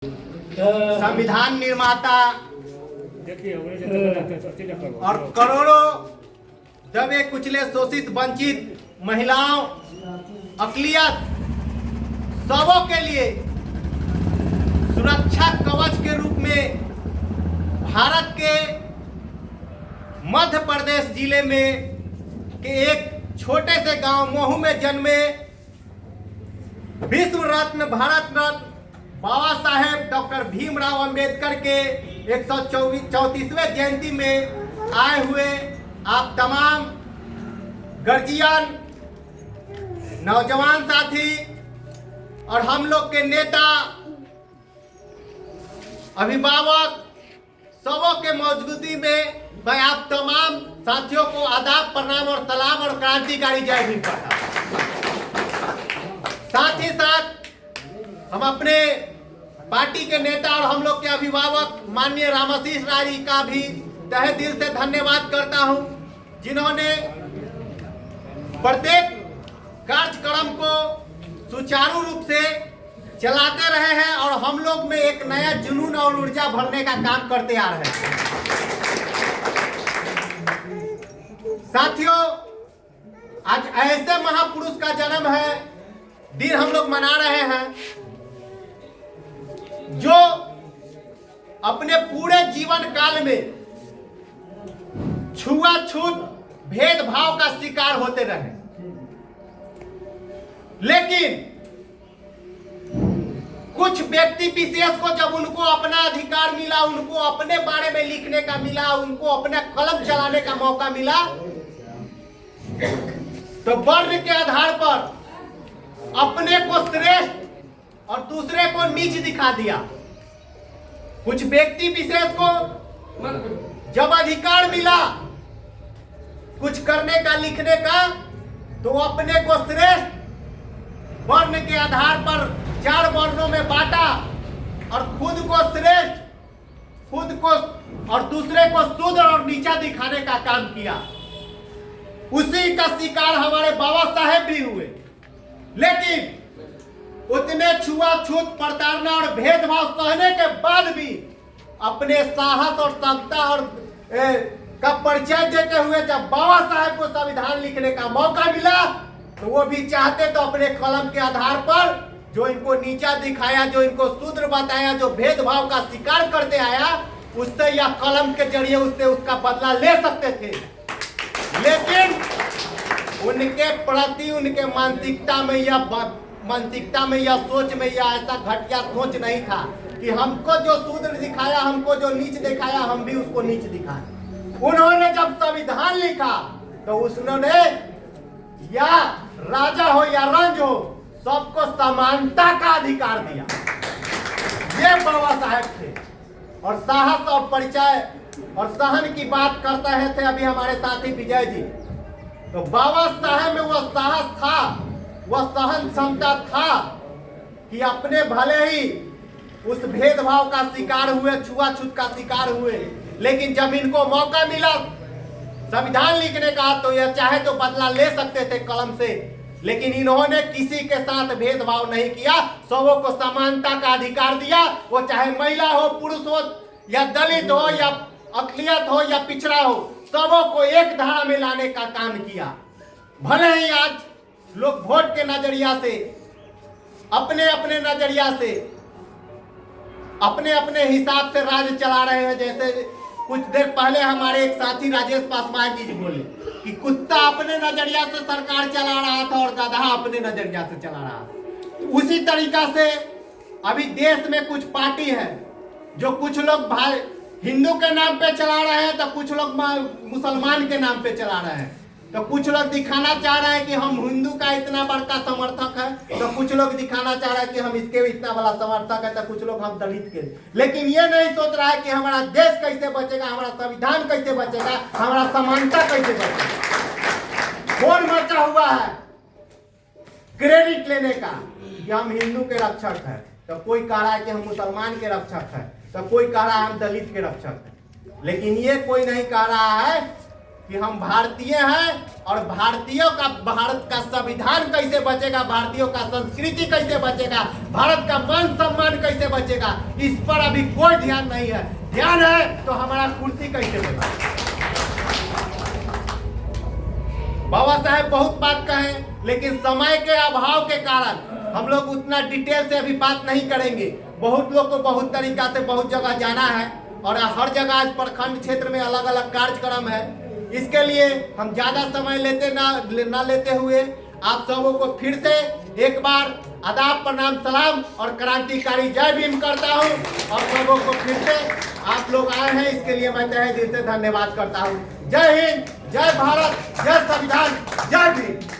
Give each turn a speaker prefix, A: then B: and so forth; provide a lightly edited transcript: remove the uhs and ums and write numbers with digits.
A: संविधान निर्माता और करोड़ों दबे कुचले शोषित वंचित महिलाओं अकलियत सबों के लिए सुरक्षा कवच के रूप में भारत के मध्य प्रदेश जिले में के एक छोटे से गांव महू में जन्मे विश्व रत्न भारत रत्न बाबा साहेब डॉक्टर भीमराव अंबेडकर के 134वें जयंती में आए हुए आप तमाम गर्जियन नौजवान साथी और हम लोग के नेता अभिभावक सबों के मौजूदगी में मैं आप तमाम साथियों को आदाब प्रणाम और सलाम और क्रांतिकारी जय भीम कहता साथ ही साथ हम अपने पार्टी के नेता और हम लोग के अभिभावक माननीय रामाशीष राय जी का भी तहे दिल से धन्यवाद करता हूं, जिन्होंने प्रत्येक कार्यक्रम को सुचारू रूप से चलाते रहे हैं और हम लोग में एक नया जुनून और ऊर्जा भरने का काम करते आ रहे हैं। साथियों, आज ऐसे महापुरुष का जन्म है, दिन हम लोग मना रहे हैं, जो अपने पूरे जीवन काल में छुआछूत भेदभाव का शिकार होते रहे, लेकिन कुछ व्यक्ति विशेष को जब उनको अपना अधिकार मिला, उनको अपने बारे में लिखने का मिला, उनको अपना कलम चलाने का मौका मिला, तो वर्ण के आधार पर अपने को श्रेष्ठ और दूसरे को नीच दिखा दिया। कुछ व्यक्ति विशेष को जब अधिकार मिला कुछ करने का, लिखने का, तो अपने को श्रेष्ठ वर्ण के आधार पर 4 वर्णों में बांटा और खुद को श्रेष्ठ, खुद को और दूसरे को शूद्र और नीचा दिखाने का काम किया। उसी का शिकार हमारे बाबा साहेब भी हुए, लेकिन उतने छुआछूत प्रताड़ना और भेदभाव सहने के बाद भी अपने साहस और क्षमता और का परिचय देते हुए जब बाबा साहेब को संविधान लिखने का मौका मिला, तो वो भी चाहते तो अपने कलम के आधार पर जो इनको नीचा दिखाया, जो इनको शूद्र बताया, जो भेदभाव का शिकार करते आया, उससे या कलम के जरिए उससे उसका बदला ले सकते थे। लेकिन उनके प्रति उनके मानसिकता में या सोच में या ऐसा घटिया सोच नहीं था कि हमको जो शूद्र दिखाया, हमको जो नीच दिखाया, हम भी उसको नीच दिखाए। उन्होंने जब संविधान लिखा तो उसने या राजा हो या रंज हो, सबको समानता का अधिकार दिया। ये बाबा साहेब थे और साहस और परिचय और सहन की बात करते हैं थे अभी हमारे साथी विजय जी। तो बाबा साहेब में वह साहस था, वह सहन क्षमता था कि अपने भले ही उस भेदभाव का शिकार हुए, छुआछूत का शिकार हुए, लेकिन जब इनको मौका मिला संविधान लिखने का तो यह चाहे तो बदला ले सकते थे कलम से, लेकिन इन्होंने किसी के साथ भेदभाव नहीं किया, सबों को समानता का अधिकार दिया। वो चाहे महिला हो, पुरुष हो या दलित हो या अकलियत हो या पिछड़ा हो, सबों को एक धारा में लाने का काम किया। भले ही आज लोग वोट के नजरिया से, अपने अपने नजरिया से, अपने अपने हिसाब से राज्य चला रहे हैं। जैसे कुछ देर पहले हमारे एक साथी राजेश पासवान जी बोले कि कुत्ता अपने नजरिया से सरकार चला रहा था और गधा अपने नजरिया से चला रहा था। उसी तरीका से अभी देश में कुछ पार्टी है जो कुछ लोग भाई हिंदू के नाम पे चला रहे हैं, तो कुछ लोग मुसलमान के नाम पे चला रहे हैं, तो कुछ लोग दिखाना चाह रहे हैं कि हम हिंदू का इतना बड़का समर्थक है, तो कुछ लोग दिखाना चाह रहे हैं कि हम इसके इतना बड़ा समर्थक है, तो कुछ लोग हम दलित के। लेकिन ये नहीं सोच रहा है कि हमारा देश कैसे बचेगा, हमारा संविधान कैसे बचेगा, हमारा समानता कैसे बचेगा। कौन मचा हुआ है क्रेडिट लेने का कि हम हिंदू के रक्षक है, तो कोई कह रहा है कि हम मुसलमान के रक्षक है, तो कोई कह रहा है हम दलित के रक्षक है। लेकिन ये कोई नहीं कह रहा है कि हम भारतीय हैं और भारतीयों का, भारत का संविधान कैसे बचेगा, भारतीयों का संस्कृति कैसे बचेगा, भारत का मान सम्मान कैसे बचेगा, इस पर अभी कोई ध्यान नहीं है। ध्यान है तो हमारा कुर्सी कैसे बनेगा। बाबा साहेब बहुत बात कहे, लेकिन समय के अभाव के कारण हम लोग उतना डिटेल से अभी बात नहीं करेंगे। बहुत लोग को बहुत तरीका से बहुत जगह जाना है और हर जगह आज प्रखंड क्षेत्र में अलग अलग कार्यक्रम है। इसके लिए हम ज्यादा समय ना लेते हुए आप सबों को फिर से एक बार आदाब, प्रणाम, सलाम और क्रांतिकारी जय भीम करता हूं। और सबों को फिर से आप लोग आए हैं, इसके लिए मैं तहे दिल से धन्यवाद करता हूं। जय हिंद, जय भारत, जय संविधान, जय भीम।